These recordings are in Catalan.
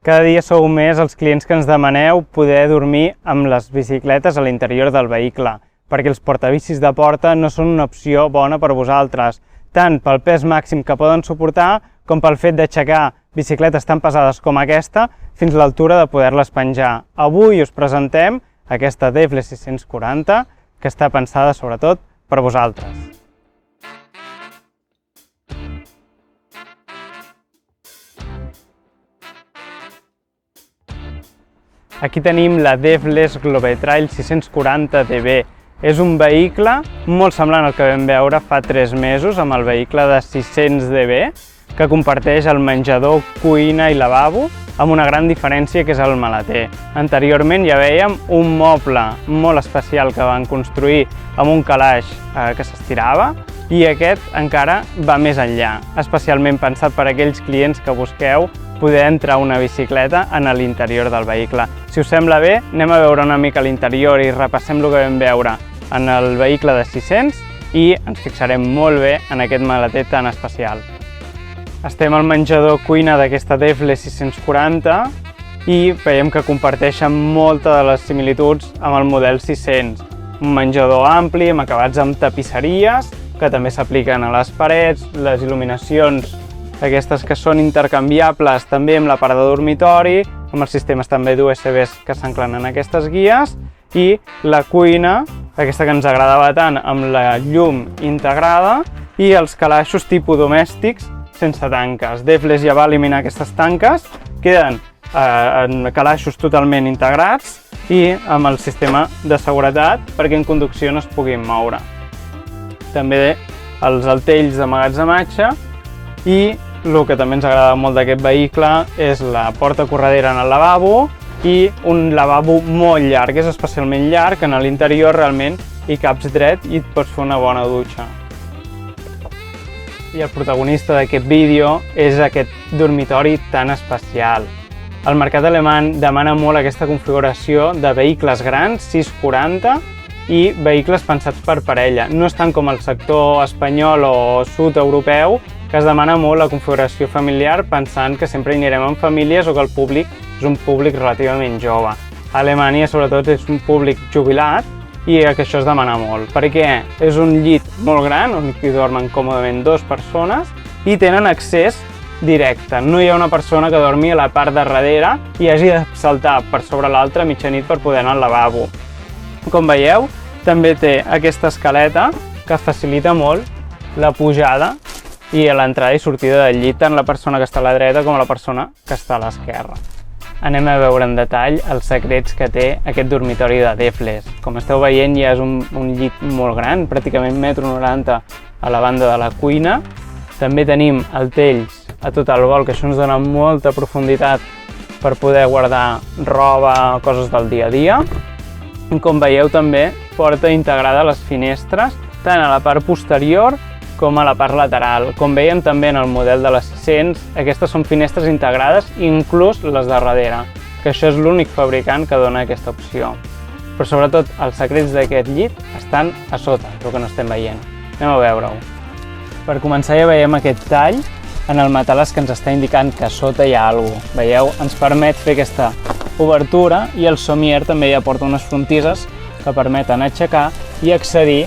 Cada dia sou més els clients que ens demaneu poder dormir amb les bicicletes a l'interior del vehicle, perquè els portabicis de porta no són una opció bona per vosaltres, tant pel pes màxim que poden suportar com pel fet d'aixecar bicicletes tan pesades com aquesta fins a l'altura de poder-les penjar. Avui us presentem aquesta Defle 640, que està pensada sobretot per vosaltres. Aquí tenim la Defle Globetrail 640 DB. És un vehicle molt semblant al que vam veure fa 3 mesos amb el vehicle de 600 DB, que comparteix el menjador, cuina i lavabo, amb una gran diferència que és el maleter. Anteriorment ja vèiem un moble molt especial que van construir amb un calaix que s'estirava, i aquest encara va més enllà, especialment pensat per a aquells clients que busqueu poder entrar una bicicleta en l'interior del vehicle. Si us sembla bé, anem a veure una mica l'interior i repassem el que vam veure en el vehicle de 600 i ens fixarem molt bé en aquest maleter tan especial. Estem al menjador cuina d'aquesta Defle 640 i veiem que comparteixen moltes de les similituds amb el model 600. Un menjador ampli amb acabats amb tapisseries que també s'apliquen a les parets, les il·luminacions aquestes que són intercanviables també amb la part de dormitori, amb els sistemes també d'USBs que s'anclen en aquestes guies, i la cuina, aquesta que ens agradava tant, amb la llum integrada, i els calaixos tipus domèstics sense tanques. Defle ja va eliminar aquestes tanques, queden en calaixos totalment integrats i amb el sistema de seguretat perquè en conducció no es puguin moure. També els altells d'emmagatzematge i el que també ens agrada molt d'aquest vehicle és la porta corredera en el lavabo i un lavabo molt llarg, és especialment llarg, en l'interior realment hi caps dret i et pots fer una bona dutxa. I el protagonista d'aquest vídeo és aquest dormitori tan especial. El mercat alemany demana molt aquesta configuració de vehicles grans, 640, i vehicles pensats per parella. No és tant com el sector espanyol o sud-europeu, que es demana molt la configuració familiar pensant que sempre hi anirem amb famílies o que el públic és un públic relativament jove. A Alemanya, sobretot, és un públic jubilat i que això es demana molt, perquè és un llit molt gran on hi dormen còmodament 2 persones i tenen accés directe. No hi ha una persona que dormi a la part de darrere i hagi de saltar per sobre l'altra a mitjanit per poder anar al lavabo. Com veieu, també té aquesta escaleta que facilita molt la pujada i l'entrada i sortida del llit, tant la persona que està a la dreta com la persona que està a l'esquerra. Anem a veure en detall els secrets que té aquest dormitori de Defle. Com esteu veient, ja és un llit molt gran, pràcticament 1,90 m a la banda de la cuina. També tenim altells a tot el vol, que això ens dona molta profunditat per poder guardar roba o coses del dia a dia. Com veieu, també porta integrada les finestres, tant a la part posterior com a la part lateral. Com veiem també en el model de les 600, aquestes són finestres integrades, inclús les de darrere, que això és l'únic fabricant que dona aquesta opció. Però sobretot els secrets d'aquest llit estan a sota, el que no estem veient. Anem a veure-ho. Per començar ja veiem aquest tall en el matalàs que ens està indicant que a sota hi ha alguna cosa. Veieu? Ens permet fer aquesta obertura i el somier també ja porta unes frontisses que permeten aixecar i accedir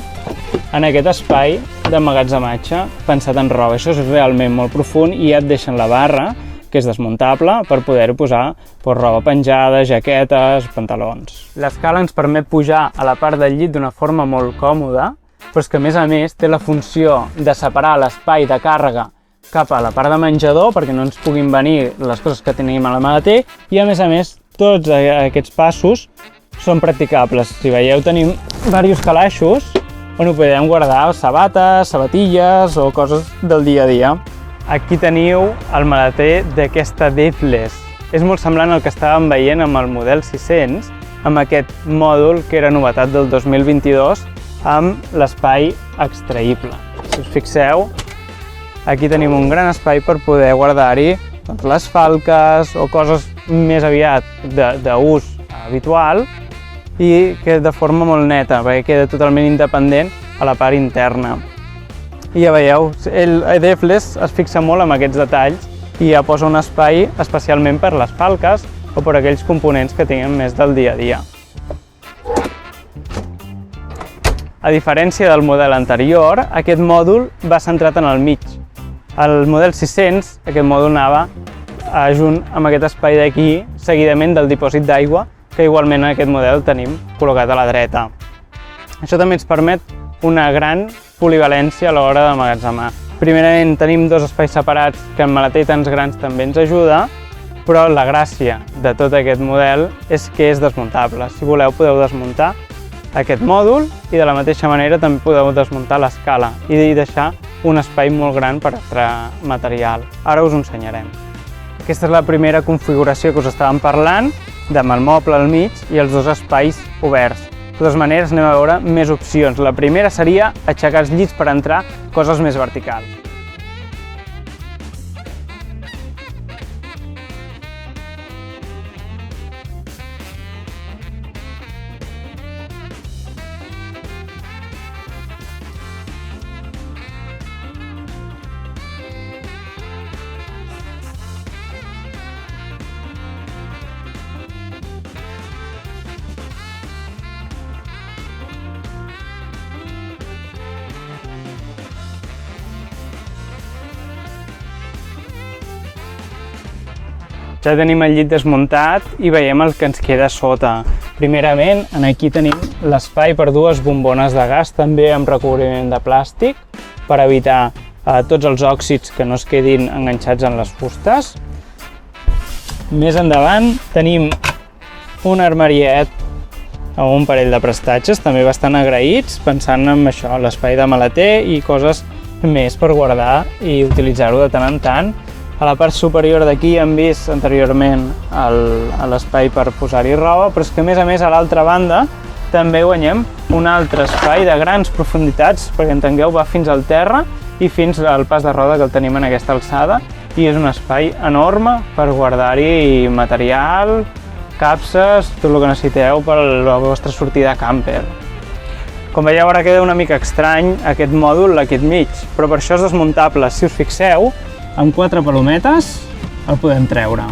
en aquest espai d'emmagatzematge pensat en roba. Això és realment molt profund i ja et deixen la barra, que és desmuntable, per poder posar roba penjada, jaquetes, pantalons. L'escala ens permet pujar a la part del llit d'una forma molt còmoda, però és que a més té la funció de separar l'espai de càrrega cap a la part de menjador perquè no ens puguin venir les coses que tenim a la maleter i a més tots aquests passos són practicables. Si veieu, tenim diversos calaixos on ho podem guardar sabates, sabatilles o coses del dia a dia. Aquí teniu el maleter d'aquesta Defle. És molt semblant al que estàvem veient amb el model 600, amb aquest mòdul que era novetat del 2022 amb l'espai extraïble. Si us fixeu, aquí tenim un gran espai per poder guardar-hi les falques o coses més aviat d'ús habitual i que de forma molt neta, perquè queda totalment independent a la part interna. I ja veieu, el Defle es fixa molt en aquests detalls i ja posa un espai especialment per les falques o per aquells components que tinguem més del dia a dia. A diferència del model anterior, aquest mòdul va centrat en el mig. Al model 600, aquest mòdul anava junt amb aquest espai d'aquí, seguidament del dipòsit d'aigua, que igualment en aquest model tenim col·locat a la dreta. Això també ens permet una gran polivalència a l'hora d'emmagatzemar. Primerament tenim dos espais separats que en maleter tants grans també ens ajuda, però la gràcia de tot aquest model és que és desmuntable. Si voleu podeu desmuntar aquest mòdul i de la mateixa manera també podeu desmuntar l'escala i deixar un espai molt gran per extreure material. Ara us ho ensenyarem. Aquesta és la primera configuració que us estàvem parlant, amb el moble al mig i els dos espais oberts. De totes maneres anem a veure més opcions. La primera seria aixecar els llits per entrar coses més verticals. Ja tenim el llit desmuntat i veiem el que ens queda sota. Primerament, aquí tenim l'espai per dues bombones de gas, també amb recobriment de plàstic, per evitar tots els òxids que no es quedin enganxats en les fustes. Més endavant tenim un armariet amb un parell de prestatges, també bastant agraïts, pensant en això, l'espai de maleter i coses més per guardar i utilitzar-ho de tant en tant. A la part superior d'aquí hem vist anteriorment l'espai per posar-hi roba, però és que a més a l'altra banda també guanyem un altre espai de grans profunditats, perquè entengueu va fins al terra i fins al pas de roda que el tenim en aquesta alçada, i és un espai enorme per guardar-hi material, capses, tot el que necessiteu per la vostra sortida camper. Com veieu, ara queda una mica estrany aquest mòdul aquí al mig, però per això és desmuntable. Si us fixeu, amb 4 palometes el podem treure.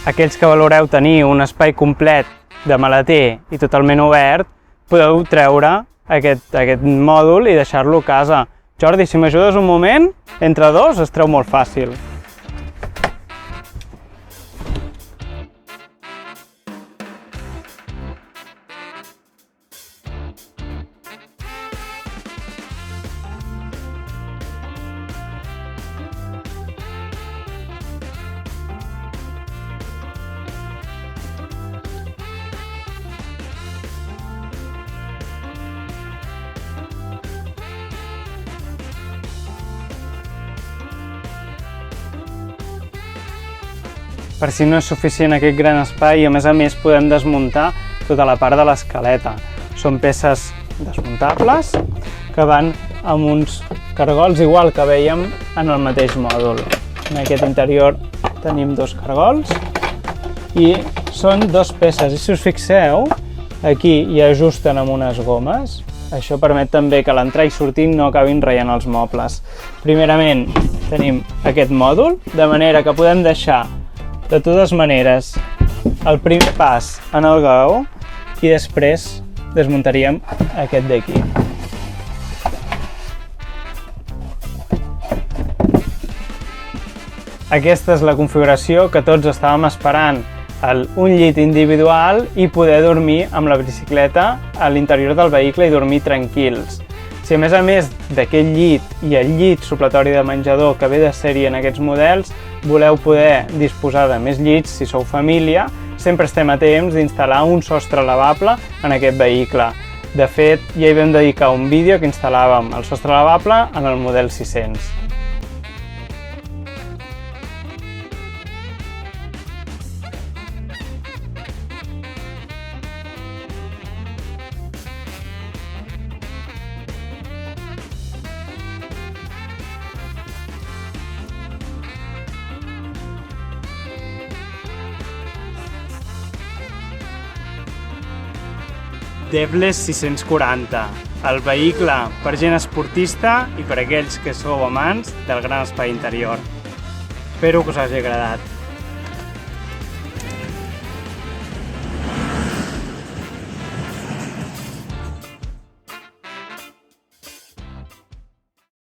Aquells que valoreu tenir un espai complet de maleter i totalment obert, podeu treure aquest mòdul i deixar-lo a casa. Jordi, si m'ajudes un moment, entre dos es treu molt fàcil. Per si no és suficient aquest gran espai, a més podem desmuntar tota la part de l'escaleta. Són peces desmuntables que van amb uns cargols igual que vèiem en el mateix mòdul. En aquest interior tenim dos cargols i són dues peces. I si us fixeu, aquí hi ajusten amb unes gomes. Això permet també que l'entrar i sortir no acabin ratllant els mobles. Primerament tenim aquest mòdul, de manera que podem deixar de totes maneres el primer pas en el gaó i després desmuntaríem aquest d'aquí. Aquesta és la configuració que tots estàvem esperant, un llit individual i poder dormir amb la bicicleta a l'interior del vehicle i dormir tranquils. Si a més d'aquest llit i el llit supletori de menjador que ve de sèrie en aquests models, voleu poder disposar de més llits, si sou família, sempre estem a temps d'instal·lar un sostre lavable en aquest vehicle. De fet, ja hi vam dedicar un vídeo que instal·làvem el sostre lavable en el model 600. Devles 640. el vehicle per gent esportista i per aquells que sou amants del gran espai interior. Espero que us hagi agradat.